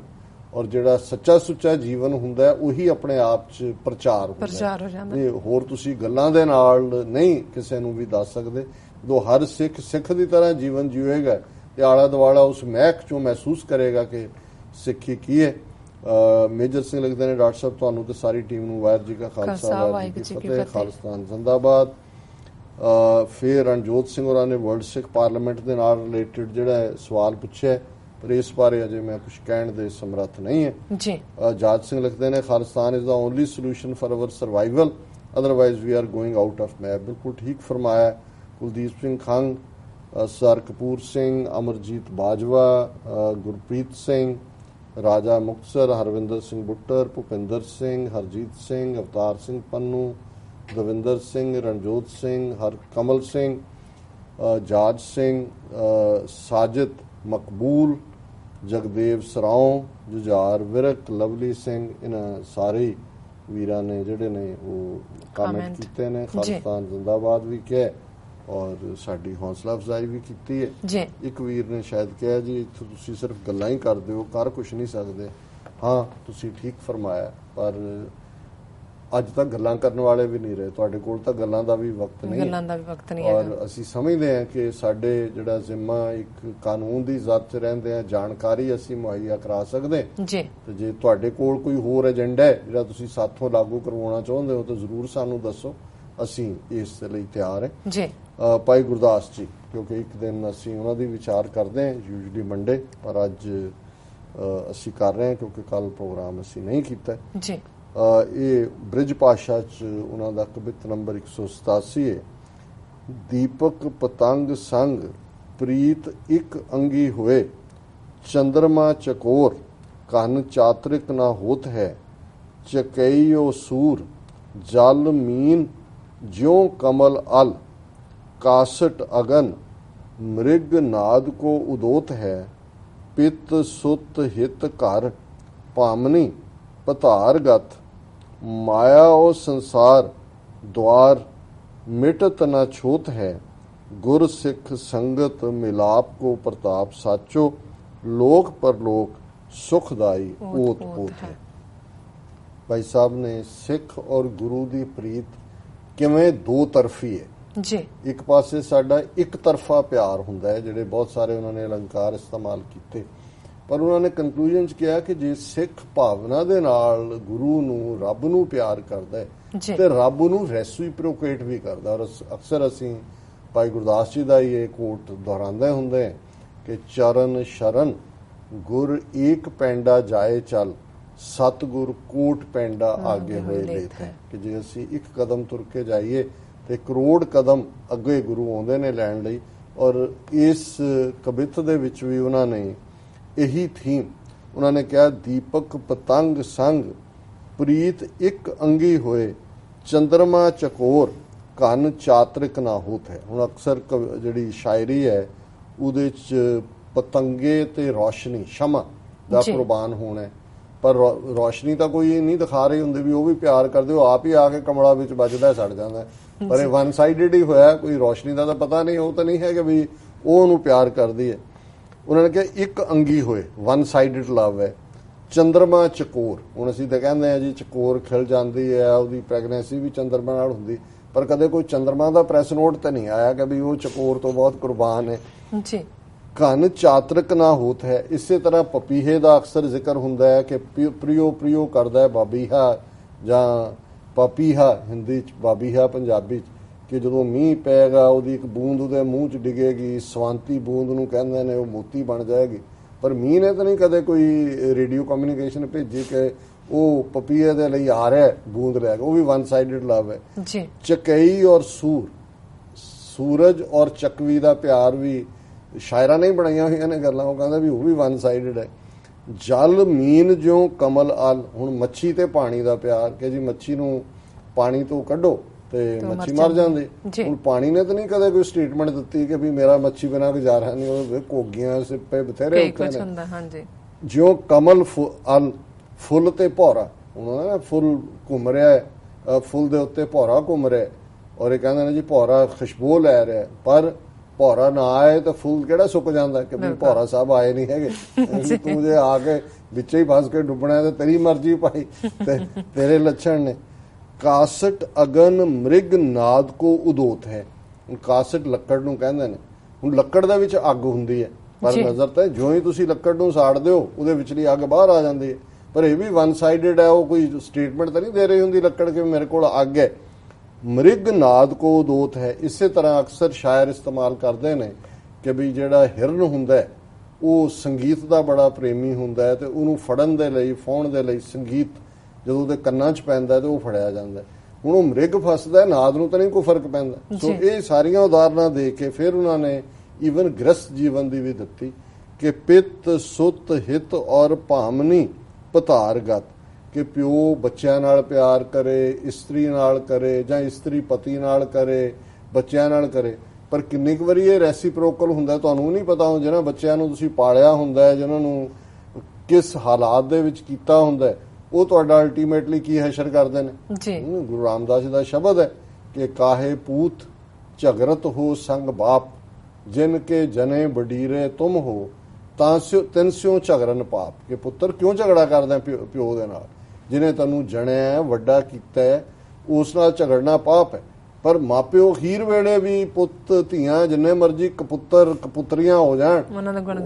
ਔਰ ਜਿਹੜਾ ਸੱਚਾ ਸੁੱਚਾ ਜੀਵਨ ਹੁੰਦਾ ਹੈ ਉਹੀ ਆਪਣੇ ਆਪ 'ਚ ਪ੍ਰਚਾਰ ਹੋ ਜਾਂਦਾ। ਹੋਰ ਤੁਸੀਂ ਗੱਲਾਂ ਦੇ ਨਾਲ ਨਹੀਂ ਕਿਸੇ ਨੂੰ ਵੀ ਦੱਸ ਸਕਦੇ। ਜਦੋਂ ਹਰ ਸਿੱਖ ਦੀ ਤਰ੍ਹਾਂ ਜੀਵਨ ਜੀਵੇਗਾ ਤੇ ਆਲਾ ਦੁਆਲਾ ਉਸ ਮਹਿਕ 'ਚੋਂ ਮਹਿਸੂਸ ਕਰੇਗਾ ਕਿ ਸਿੱਖੀ ਕੀ ਹੈ। ਮੇਜਰ ਸਿੰਘ ਲਿਖਦੇ ਨੇ, ਡਾਕਟਰ ਸਾਹਿਬ ਤੁਹਾਨੂੰ ਤੇ ਸਾਰੀ ਟੀਮ ਨੂੰ ਵਾਹਿਗੁਰੂ ਜੀ ਕਾ ਖਾਲਸਾ ਵਾਹਿਗੁਰੂ ਜੀ ਕੀ ਫਤਿਹ, ਖਾਲਸਤਾਨ ਜ਼ਿੰਦਾਬਾਦ। ਫਿਰ ਰਣਜੋਤ ਸਿੰਘ ਹੋਰਾਂ ਨੇ ਵਰਲਡ ਸਿੱਖ ਪਾਰਲੀਮੈਂਟ ਦੇ ਨਾਲ ਰਿਲੇਟਡ ਜਿਹੜਾ ਸਵਾਲ ਪੁੱਛਿਆ, ਪਰ ਇਸ ਬਾਰੇ ਅਜੇ ਮੈਂ ਕੁਝ ਕਹਿਣ ਦੇ ਸਮਰੱਥ ਨਹੀਂ ਹੈ ਜੀ। ਜਾਜ ਸਿੰਘ ਲਿਖਦੇ ਨੇ, Khalistan is the only solution for our survival, otherwise we are going out of map. ਬਿਲਕੁਲ ਠੀਕ ਫਰਮਾਇਆ। ਕੁਲਦੀਪ ਸਿੰਘ ਖੰਗ, ਸਰ ਕਪੂਰ ਸਿੰਘ, ਅਮਰਜੀਤ ਬਾਜਵਾ, ਗੁਰਪ੍ਰੀਤ ਸਿੰਘ, ਰਾਜਾ ਮੁਕਤਸਰ, ਹਰਵਿੰਦਰ ਸਿੰਘ ਬੁੱਟਰ, ਭੁਪਿੰਦਰ ਸਿੰਘ, ਹਰਜੀਤ ਸਿੰਘ, ਅਵਤਾਰ ਸਿੰਘ ਪੰਨੂ, ਦਵਿੰਦਰ ਸਿੰਘ, ਰਣਜੋਤ ਸਿੰਘ, ਹਰਕਮਲ ਸਿੰਘ, ਜਾਜ ਸਿੰਘ, ਸਾਜਿਦ ਮਕਬੂਲ, ਜਗਦੇਵ ਸਰਾਉ, ਜੁਝਾਰ ਵਿਰਕ, ਲਵਲੀ ਸਿੰਘ, ਇਹਨਾਂ ਸਾਰੇ ਵੀਰਾਂ ਨੇ ਜਿਹੜੇ ਨੇ ਉਹ ਕਮੈਂਟ ਕੀਤੇ ਨੇ। ਖਾਲਿਸਤਾਨ ਜ਼ਿੰਦਾਬਾਦ ਵੀ ਕਿਹਾ ਔਰ ਸਾਡੀ ਹੌਸਲਾ ਅਫਜ਼ਾਈ ਵੀ ਕੀਤੀ ਹੈ। ਇੱਕ ਵੀਰ ਨੇ ਸ਼ਾਇਦ ਕਿਹਾ ਜੀ ਤੁਸੀਂ ਸਿਰਫ ਗੱਲਾਂ ਹੀ ਕਰਦੇ ਹੋ, ਕਰ ਕੁਛ ਨਹੀਂ ਸਕਦੇ। ਹਾਂ, ਤੁਸੀਂ ਠੀਕ ਫਰਮਾਇਆ, ਪਰ ਅੱਜ ਤੱਕ ਗੱਲਾਂ ਕਰਨ ਵਾਲੇ ਵੀ ਨਹੀਂ ਰਹੇ, ਤੁਹਾਡੇ ਕੋਲ ਤਾਂ ਗੱਲਾਂ ਦਾ ਵੀ ਵਕਤ ਨਹੀਂ ਹੈ। ਔਰ ਅਸੀਂ ਸਮਝਦੇ ਹਾਂ ਕਿ ਸਾਡੇ ਜਿਹੜਾ ਜ਼ਿੰਮਾ ਇੱਕ ਕਾਨੂੰਨ ਦੀ ਜ਼ਦ 'ਚ ਰਹਿੰਦੇ ਆ, ਜਾਣਕਾਰੀ ਅਸੀਂ ਮੁਹੱਈਆ ਕਰਾ ਸਕਦੇ ਜੀ। ਤੇ ਜੇ ਤੁਹਾਡੇ ਕੋਲ ਕੋਈ ਹੋਰ ਏਜੰਡਾ ਹੈ ਜਿਹੜਾ ਤੁਸੀਂ ਸਾਥੋਂ ਲਾਗੂ ਕਰਵਾਉਣਾ ਚਾਹੁੰਦੇ ਹੋ ਤਾਂ ਜ਼ਰੂਰ ਸਾਨੂੰ ਦੱਸੋ, ਅਸੀਂ ਇਸ ਲਈ ਤਿਆਰ ਹਾਂ ਜੀ। ਭਾਈ ਗੁਰਦਾਸ ਜੀ, ਕਿਉਂਕਿ ਇੱਕ ਦਿਨ ਅਸੀਂ ਉਹਨਾਂ ਦੀ ਵਿਚਾਰ ਕਰਦੇ ਹਾਂ ਯੂਜਲੀ ਮੰਡੇ, ਪਰ ਅੱਜ ਅਸੀਂ ਕਰ ਰਹੇ ਹਾਂ ਕਿਉਂਕਿ ਕੱਲ ਪ੍ਰੋਗਰਾਮ ਅਸੀਂ ਨਹੀਂ ਕੀਤਾ ਜੀ। ਇਹ ਬ੍ਰਿਜ ਭਾਸ਼ਾ 'ਚ ਉਹਨਾਂ ਦਾ ਕਵਿਤ ਨੰਬਰ 187 ਹੈ। ਦੀਪਕ ਪਤੰਗ ਸੰਗ ਪ੍ਰੀਤ ਇੱਕ ਅੰਗੀ ਹੋਏ, ਚੰਦਰਮਾ ਚਕੋਰ ਕੰਨ ਚਾਤਰਿਕ ਨਾ ਹੋਤ ਹੈ, ਚਕਈਓ ਸੂਰ ਜਲ ਮੀਨ ਜਿਉ ਕਮਲ ਅਲ, ਕਾਸਟ ਅਗਨ ਮ੍ਰਿਗ ਨਾਦ ਕੋ ਉਦੋਤ ਹੈ, ਪਿਤ ਸੁਤ ਹਿਤ ਘਰ ਭਾਮਨੀ ਪਤਾਰਗਤ, ਮਾਇਆ ਉਹ ਸੰਸਾਰ द्वार मिटत न छूत है, गुर सिख संगत मिलाप को प्रताप साचो, लोक परलोक सुखदाई ओत पोत है। ਭਾਈ ਸਾਹਿਬ ਨੇ ਸਿੱਖ ਔਰ ਗੁਰੂ ਦੀ ਪ੍ਰੀਤ ਕਿਵੇਂ ਦੋ ਤਰਫੀ ਹੈ ਜੀ। ਇੱਕ ਪਾਸੇ ਸਾਡਾ ਇੱਕ ਤਰਫਾ ਪਿਆਰ ਹੁੰਦਾ ਹੈ, ਜਿਹੜੇ ਬਹੁਤ ਸਾਰੇ ਉਹਨਾਂ ਨੇ ਅਲੰਕਾਰ ਇਸਤੇਮਾਲ ਕੀਤੇ, ਪਰ ਉਹਨਾਂ ਨੇ ਕਨਕਲੂਜਨ 'ਚ ਕਿਹਾ ਕਿ ਜੇ ਸਿੱਖ ਭਾਵਨਾ ਦੇ ਨਾਲ ਗੁਰੂ ਨੂੰ, ਰੱਬ ਨੂੰ ਪਿਆਰ ਕਰਦਾ ਹੈ ਤੇ ਰੱਬ ਨੂੰ ਰੈਸਿਪਰੋਕੇਟ ਵੀ ਕਰਦਾ। ਔਰ ਅਕਸਰ ਅਸੀਂ ਭਾਈ ਗੁਰਦਾਸ ਜੀ ਦਾ ਹੀ ਇਹ ਕੋਟ ਦੁਹਰਾਉਂਦੇ ਹੁੰਦੇ ਹਾਂ ਕਿ ਚਰਨ ਸ਼ਰਨ ਗੁਰ ਏਕ ਪੈਂਡਾ ਜਾਏ ਚੱਲ, ਸਤਿਗੁਰ ਕੋਟ ਪੈਂਡਾ ਆਗੇ ਹੋਏ ਲੇਤ ਹੈ। ਕਿ ਜੇ ਅਸੀਂ ਇੱਕ ਕਦਮ ਤੁਰ ਕੇ ਜਾਈਏ ਤੇ ਕਰੋੜ ਕਦਮ ਅੱਗੇ ਗੁਰੂ ਆਉਂਦੇ ਨੇ ਲੈਣ ਲਈ। ਔਰ ਇਸ ਕਵਿਤ ਦੇ ਵਿੱਚ ਵੀ ਉਹਨਾਂ ਨੇ ਇਹੀ ਥੀਮ, ਉਹਨਾਂ ਨੇ ਕਿਹਾ ਦੀਪਕ ਪਤੰਗ ਸੰਗ ਪ੍ਰੀਤ ਇੱਕ ਅੰਗੀ ਹੋਏ, ਚੰਦਰਮਾ ਚਕੋਰ ਕੰਨ ਚਾਤਰਿਕ ਨਾ ਹੋਤ ਹੈ। ਹੁਣ ਅਕਸਰ ਜਿਹੜੀ ਸ਼ਾਇਰੀ ਹੈ ਉਹਦੇ 'ਚ ਪਤੰਗੇ ਤੇ ਰੌਸ਼ਨੀ ਸ਼ਮਾ ਦਾ ਕੁਰਬਾਨ ਹੋਣਾ, ਪਰ ਰੌਸ਼ਨੀ ਤਾਂ ਕੋਈ ਨਹੀਂ ਦਿਖਾ ਰਹੇ ਹੁੰਦੇ ਵੀ ਉਹ ਵੀ ਪਿਆਰ ਕਰਦੇ, ਉਹ ਆਪ ਹੀ ਆ ਕੇ ਕਮਲਾ ਵਿੱਚ ਵੱਜਦਾ ਸੜ ਜਾਂਦਾ। ਪਰ ਇਹ ਵਨ ਸਾਈਡਡ ਹੀ ਹੋਇਆ, ਕੋਈ ਰੌਸ਼ਨੀ ਦਾ ਤਾਂ ਪਤਾ ਨਹੀਂ, ਉਹ ਤਾਂ ਨਹੀਂ ਹੈ ਕਿ ਵੀ ਉਹ ਉਹਨੂੰ ਪਿਆਰ ਕਰਦੀ ਹੈ। ਉਹਨਾਂ ਨੇ ਕਿਹਾ ਇੱਕ ਅੰਗੀ ਹੋਏ, ਵਨ ਸਾਈਡਡ ਲਵ ਹੈ। ਚੰਦਰਮਾ ਚਕੋਰ, ਹੁਣ ਅਸੀਂ ਤਾਂ ਕਹਿੰਦੇ ਆ ਜੀ ਚਕੋਰ ਖਿਲ ਜਾਂਦੀ ਹੈ, ਉਹਦੀ ਪ੍ਰੈਗਨੈਂਸੀ ਵੀ ਚੰਦਰਮਾ ਨਾਲ ਹੁੰਦੀ, ਪਰ ਕਦੇ ਕੋਈ ਚੰਦਰਮਾ ਦਾ ਪ੍ਰੈਸ ਨੋਟ ਤਾਂ ਨਹੀਂ ਆਇਆ ਕਿ ਵੀ ਉਹ ਚਕੋਰ ਤੋਂ ਬਹੁਤ ਕੁਰਬਾਨ ਹੈ ਜੀ। ਕੰਨ ਚਾਤਰਕ ਨਾ ਹੋਤ ਹੈ। ਇਸੇ ਤਰ੍ਹਾਂ ਪਪੀਹੇ ਦਾ ਅਕਸਰ ਜ਼ਿਕਰ ਹੁੰਦਾ ਹੈ ਕਿ ਪ੍ਰਿਯੋ ਪ੍ਰਿਯੋ ਕਰਦਾ ਹੈ ਬਾਬੀਹਾ ਜਾਂ ਪਪੀਹਾ, ਹਿੰਦੀ 'ਚ ਬਾਬੀਹਾ ਪੰਜਾਬੀ 'ਚ, ਕਿ ਜਦੋਂ ਮੀਂਹ ਪਏਗਾ ਉਹਦੀ ਇੱਕ ਬੂੰਦ ਉਹਦੇ ਮੂੰਹ 'ਚ ਡਿੱਗੇਗੀ, ਸਵਾਂਤੀ ਬੂੰਦ ਨੂੰ ਕਹਿੰਦੇ ਨੇ, ਉਹ ਮੋਤੀ ਬਣ ਜਾਏਗੀ। ਪਰ ਮੀਂਹ ਨੇ ਤਾਂ ਨਹੀਂ ਕਦੇ ਕੋਈ ਰੇਡੀਓ ਕਮਿਊਨੀਕੇਸ਼ਨ ਭੇਜੀ ਕਿ ਉਹ ਪਪੀਏ ਦੇ ਲਈ ਆ ਰਿਹਾ ਬੂੰਦ ਲੈ ਕੇ, ਉਹ ਵੀ ਵਨ ਸਾਈਡਡ ਲਵ ਹੈ ਜੀ। ਚਕਈ ਔਰ ਸੂਰਜ ਔਰ ਚਕਵੀ ਦਾ ਪਿਆਰ ਵੀ ਸ਼ਾਇਰਾਂ ਨੇ ਬਣਾਈਆਂ ਹੋਈਆਂ ਨੇ ਗੱਲਾਂ, ਉਹ ਕਹਿੰਦਾ ਵੀ ਉਹ ਵੀ ਵਨ ਸਾਈਡਡ ਹੈ। ਜਲ ਮੀਨ ਜਿਉਂ ਕਮਲ ਅਲ, ਹੁਣ ਮੱਛੀ ਤੇ ਪਾਣੀ ਦਾ ਪਿਆਰ, ਕਿ ਜੀ ਮੱਛੀ ਨੂੰ ਪਾਣੀ ਤੋਂ ਕੱਢੋ ਤੇ ਮੱਛੀ ਮਰ ਜਾਂਦੀ। ਹੁਣ ਪਾਣੀ ਨੇ ਤਾਂ ਨਹੀਂ ਕਦੇ ਕੋਈ ਸਟੇਟਮੈਂਟ ਦਿੱਤੀ ਕਿ ਵੀ ਮੇਰਾ ਮੱਛੀ ਬਿਨਾਂ ਗੁਜ਼ਾਰਾ ਨਹੀਂ, ਉਹ ਘੋਗੀਆਂ ਸਿੱਪੇ ਬਥੇਰੇ ਉੱਥੇ ਨੇ। ਜਿਉਂ ਕਮਲ ਅਲ, ਫੁੱਲ ਤੇ ਭੌਰਾ, ਹੁਣ ਫੁੱਲ ਘੁੰਮ ਰਿਹਾ, ਫੁੱਲ ਦੇ ਉੱਤੇ ਭੌਰਾ ਘੁੰਮ ਰਿਹਾ, ਔਰ ਇਹ ਕਹਿੰਦੇ ਨੇ ਜੀ ਭੌਰਾ ਖੁਸ਼ਬੂ ਲੈ ਰਿਹਾ, ਪਰ ਭੌਰਾ ਨਾ ਆਏ ਤਾਂ ਫੁੱਲ ਕਿਹੜਾ ਸੁੱਕ ਜਾਂਦਾ ਕਿ ਵੀ ਭੌਰਾ ਸਾਹਿਬ ਆਏ ਨਹੀਂ ਹੈਗੇ, ਤੂੰ ਜੇ ਆ ਕੇ ਵਿੱਚ ਹੀ ਫਸ ਕੇ ਡੁੱਬਣਾ ਤੇ ਤੇਰੀ ਮਰਜ਼ੀ ਭਾਈ, ਤੇ ਤੇਰੇ ਲੱਛਣ ਨੇ। ਕਾਸਟ ਅਗਨ ਮ੍ਰਿਗ ਨਾਦ ਕੋ ਉਦੋਤ ਹੈ। ਕਾਸਟ ਲੱਕੜ ਨੂੰ ਕਹਿੰਦੇ ਨੇ। ਹੁਣ ਲੱਕੜ ਦੇ ਵਿੱਚ ਅੱਗ ਹੁੰਦੀ ਹੈ, ਪਰ ਨਜ਼ਰ ਤਾਂ ਜਿਉਂ ਹੀ ਤੁਸੀਂ ਲੱਕੜ ਨੂੰ ਸਾੜਦੇ ਹੋ ਉਹਦੇ ਵਿਚਲੀ ਅੱਗ ਬਾਹਰ ਆ ਜਾਂਦੀ ਹੈ, ਪਰ ਇਹ ਵੀ ਵਨ ਸਾਈਡਡ ਹੈ, ਉਹ ਕੋਈ ਸਟੇਟਮੈਂਟ ਤਾਂ ਨਹੀਂ ਦੇ ਰਹੀ ਹੁੰਦੀ ਲੱਕੜ ਕਿ ਮੇਰੇ ਕੋਲ ਅੱਗ ਹੈ। ਮ੍ਰਿਗ ਨਾਦ ਕੋ ਉਦੋਤ ਹੈ। ਇਸੇ ਤਰ੍ਹਾਂ ਅਕਸਰ ਸ਼ਾਇਰ ਇਸਤੇਮਾਲ ਕਰਦੇ ਨੇ ਕਿ ਵੀ ਜਿਹੜਾ ਹਿਰਨ ਹੁੰਦਾ ਉਹ ਸੰਗੀਤ ਦਾ ਬੜਾ ਪ੍ਰੇਮੀ ਹੁੰਦਾ ਹੈ, ਤੇ ਉਹਨੂੰ ਫੜਨ ਦੇ ਲਈ, ਫਾਉਣ ਦੇ ਲਈ ਸੰਗੀਤ ਜਦੋਂ ਉਹਦੇ ਕੰਨਾਂ 'ਚ ਪੈਂਦਾ ਤੇ ਉਹ ਫੜਿਆ ਜਾਂਦਾ। ਹੁਣ ਉਹ ਮ੍ਰਿਗ ਫਸਦਾ, ਨਾਦ ਨੂੰ ਤਾਂ ਨਹੀਂ ਕੋਈ ਫਰਕ ਪੈਂਦਾ। ਸੋ ਇਹ ਸਾਰੀਆਂ ਉਦਾਹਰਨਾਂ ਦੇ ਕੇ ਫਿਰ ਉਹਨਾਂ ਨੇ ਈਵਨ ਗ੍ਰਸਥ ਜੀਵਨ ਦੀ ਵੀ ਦਿੱਤੀ ਕਿ ਪਿੱਤ ਸੁੱਤ ਹਿੱਤ ਔਰ ਭਾਮਨੀ ਪਤਾਰਗਤ, ਕਿ ਪਿਓ ਬੱਚਿਆਂ ਨਾਲ ਪਿਆਰ ਕਰੇ, ਇਸਤਰੀ ਨਾਲ ਕਰੇ, ਜਾਂ ਇਸਤਰੀ ਪਤੀ ਨਾਲ ਕਰੇ, ਬੱਚਿਆਂ ਨਾਲ ਕਰੇ। ਪਰ ਕਿੰਨੀ ਕੁ ਵਾਰੀ ਇਹ ਰੈਸੀਪਰੋਕਲ ਹੁੰਦਾ ਤੁਹਾਨੂੰ ਨਹੀਂ ਪਤਾ। ਜਿਹਨਾਂ ਬੱਚਿਆਂ ਨੂੰ ਤੁਸੀਂ ਪਾਲਿਆ ਹੁੰਦਾ ਹੈ, ਜਿਹਨਾਂ ਨੂੰ ਕਿਸ ਹਾਲਾਤ ਦੇ ਵਿੱਚ ਕੀਤਾ ਹੁੰਦਾ, ਉਹ ਤੁਹਾਡਾ ਅਲਟੀਮੇਟਲੀ ਕੀ ਹਸ਼ਰ ਕਰਦੇ ਨੇ ਜੀ। ਗੁਰੂ ਰਾਮਦਾਸ ਜੀ ਦਾ ਸ਼ਬਦ ਹੈ ਕਿ ਕਾਹੇ ਪੂਤ ਝਗਰਤ ਹੋ ਸੰਗ ਬਾਪ, ਜਿਨ ਕੇ ਜਨੇ ਬਡੀਰੇ ਤੁਮ ਹੋ, ਤਾਂ ਤਿੰਨਸਿਓ ਝਗਰਨ ਪਾਪ। ਕਿ ਪੁੱਤਰ ਕਿਉਂ ਝਗੜਾ ਕਰਦਾ ਪਿਓ ਦੇ ਨਾਲ, ਜਿਹਨੇ ਤੈਨੂੰ ਜਣਿਆ ਵੱਡਾ ਕੀਤਾ, ਉਸ ਨਾਲ ਝਗੜਨਾ ਪਾਪ ਹੈ। ਪਰ ਮਾਪਿਓ ਅਖੀਰ ਵੇਲੇ ਵੀ ਪੁੱਤ ਧੀਆਂ ਜਿੰਨੇ ਮਰਜ਼ੀ ਕਪੁੱਤਰ ਕਪੁੱਤਰੀਆਂ ਹੋ ਜਾਣ, ਉਹਨਾਂ ਦੇ ਗੁਣ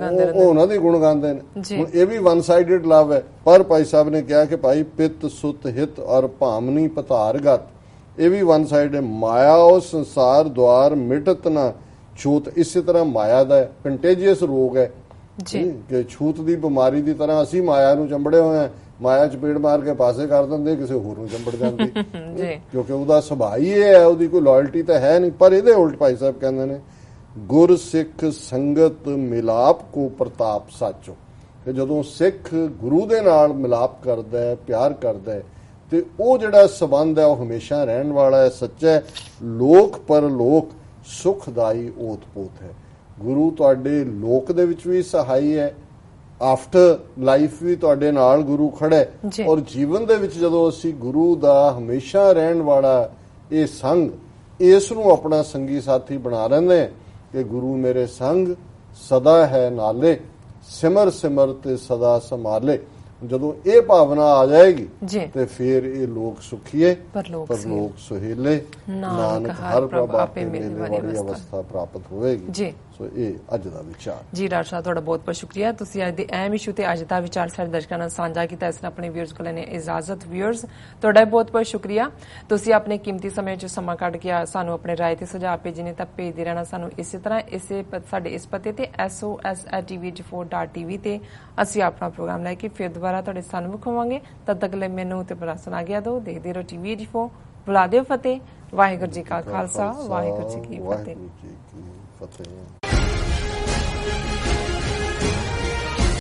ਗਾਉਂਦੇ ਨੇ। ਹੁਣ ਇਹ ਵੀ ਵਨ ਸਾਈਡਡ ਲਵ ਹੈ। ਪਰ ਭਾਈ ਸਾਹਿਬ ਨੇ ਕਿਹਾ ਕਿ ਭਾਈ ਪਿੱਤ ਸੁੱਤ ਹਿੱਤ ਔਰ ਭਾਮਨੀ ਪਤਾਰਗਤ, ਇਹ ਵੀ ਵਨ ਸਾਈਡ ਹੈ। ਮਾਇਆ ਉਹ ਸੰਸਾਰ ਦੁਆਰ ਮਿਟਤ ਨਾ ਛੂਤ। ਇਸੇ ਤਰ੍ਹਾਂ ਮਾਇਆ ਦਾ ਕੰਟੇਜੀਅਸ ਰੋਗ ਹੈ ਕਿ ਛੂਤ ਦੀ ਬਿਮਾਰੀ ਦੀ ਤਰ੍ਹਾਂ ਅਸੀਂ ਮਾਇਆ ਨੂੰ ਚੰਬੜੇ ਹੋਏ ਹਾਂ। ਮਾਇਆ ਚਪੇੜ ਮਾਰ ਕੇ ਪਾਸੇ ਕਰ ਦਿੰਦੇ, ਕਿਸੇ ਹੋਰ ਨੂੰ ਚੰਬੜ ਜਾਂਦੀ, ਕਿਉਂਕਿ ਉਹਦਾ ਸੁਭਾਅ ਹੀ ਇਹ ਹੈ, ਉਹਦੀ ਕੋਈ ਲਾਇਲਟੀ ਤਾਂ ਹੈ ਨਹੀਂ। ਪਰ ਇਹਦੇ ਉਲਟ ਭਾਈ ਸਾਹਿਬ ਕਹਿੰਦੇ ਨੇ ਗੁਰ ਸਿੱਖ ਸੰਗਤ ਮਿਲਾਪ ਕੋ ਪ੍ਰਤਾਪ ਸਾਚੋ, ਕਿ ਜਦੋਂ ਸਿੱਖ ਗੁਰੂ ਦੇ ਨਾਲ ਮਿਲਾਪ ਕਰਦਾ ਹੈ, ਪਿਆਰ ਕਰਦਾ ਹੈ, ਤੇ ਉਹ ਜਿਹੜਾ ਸਬੰਧ ਹੈ ਉਹ ਹਮੇਸ਼ਾ ਰਹਿਣ ਵਾਲਾ ਹੈ, ਸੱਚਾ ਹੈ। ਲੋਕ ਪਰਲੋਕ ਸੁਖਦਾਈ ਓਤ ਪੋਤ ਹੈ। ਗੁਰੂ ਤੁਹਾਡੇ ਲੋਕ ਦੇ ਵਿੱਚ ਵੀ ਸਹਾਈ ਹੈ, ਆਫਟਰ ਲਾਈਫ ਵੀ ਤੁਹਾਡੇ ਨਾਲ ਗੁਰੂ ਖੜਾ ਹੈ, ਔਰ ਜੀਵਨ ਦੇ ਵਿੱਚ ਜਦੋਂ ਅਸੀਂ ਗੁਰੂ ਦਾ ਹਮੇਸ਼ਾ ਰਹਿਣ ਵਾਲਾ ਇਹ ਸੰਗ, ਇਸ ਨੂੰ ਆਪਣਾ ਸੰਗੀ ਸਾਥੀ ਬਣਾ ਲੈਂਦੇ ਹਾਂ ਕਿ ਗੁਰੂ ਮੇਰੇ ਸੰਗ ਸਦਾ ਹੈ ਨਾਲੇ, ਸਿਮਰ ਸਿਮਰ ਤੇ ਸਦਾ ਸੰਭਾਲੇ। ਜਦੋਂ ਇਹ ਭਾਵਨਾ ਆ ਜਾਏਗੀ ਜੀ ਤੇ ਫਿਰ ਇਹ ਲੋਕ ਸੁਖੀਏ ਪਰ ਲੋਕ ਸੁਹੇਲੇ, ਨਾਨਕ ਹਰ ਪ੍ਰਭ ਆਪੇ ਮਿਲਣ ਵਾਲੀ ਅਵਸਥਾ ਪ੍ਰਾਪਤ ਹੋਵੇਗੀ। ਜੀ ਸੋ ਇਹ ਅੱਜ ਦਾ ਵਿਚਾਰ। ਜੀ ਡਾਕਟਰ ਸਾਹਿਬ ਤੁਹਾਡਾ ਬਹੁਤ ਬਹੁਤ ਸ਼ੁਕਰੀਆ, ਤੁਸੀਂ ਅੱਜ ਦੇ ਅਹਿਮ ਇਸ਼ੂ ਤੇ ਅੱਜ ਦਾ ਵਿਚਾਰ ਸਾਡੇ ਦਰਸ਼ਕਾਂ ਨਾਲ ਸਾਂਝਾ ਕੀਤਾ। ਇਸ ਨਾਲ ਆਪਣੇ ਵਿਊਅਰਸ ਕੋਲ ਨੇ ਇਜਾਜ਼ਤ। ਵਿਊਅਰਸ ਤੁਹਾਡਾ ਬਹੁਤ ਬਹੁਤ ਸ਼ੁਕਰੀਆ, ਤੁਸੀਂ ਆਪਣੇ ਕੀਮਤੀ ਸਮੇਂ 'ਚ ਸਮਾਂ ਕੱਢ ਕੇ ਸਾਨੂੰ ਆਪਣੇ ਰਾਏ ਤੇ ਸੁਝਾਅ ਭੇਜੇ ਨੇ ਤਾਂ ਭੇਜਦੇ ਰਹਿਣਾ ਸਾਨੂੰ ਇਸੇ ਤਰ੍ਹਾਂ ਸਾਡੇ ਇਸ ਪਤੇ ਤੇ sos@tvh4.tv ਤੇ ਅਸੀਂ ਆਪਣਾ ਪ੍ਰੋਗਰਾਮ ਲੈ ਕੇ ਫਿਰ ਦੁਬਾਰਾ ਤੁਹਾਡੇ ਸਨਮੁਖ ਹੋਵਾਂਗੇ। ਤਦ ਤੱਕ ਲਈ ਮੈਨੂੰ ਤੇ ਪ੍ਰਸਨ ਆ ਗਿਆ ਦੋ ਦੇਖਦੇ ਰਹੋ TVH4। ਬੁਲਾ ਦਿਓ ਫਤਿਹ। ਵਾਹਿਗੁਰੂ ਜੀ ਕਾ ਖਾਲਸਾ, ਵਾਹਿਗੁਰੂ ਜੀ ਕੀ ਫਤਿਹ।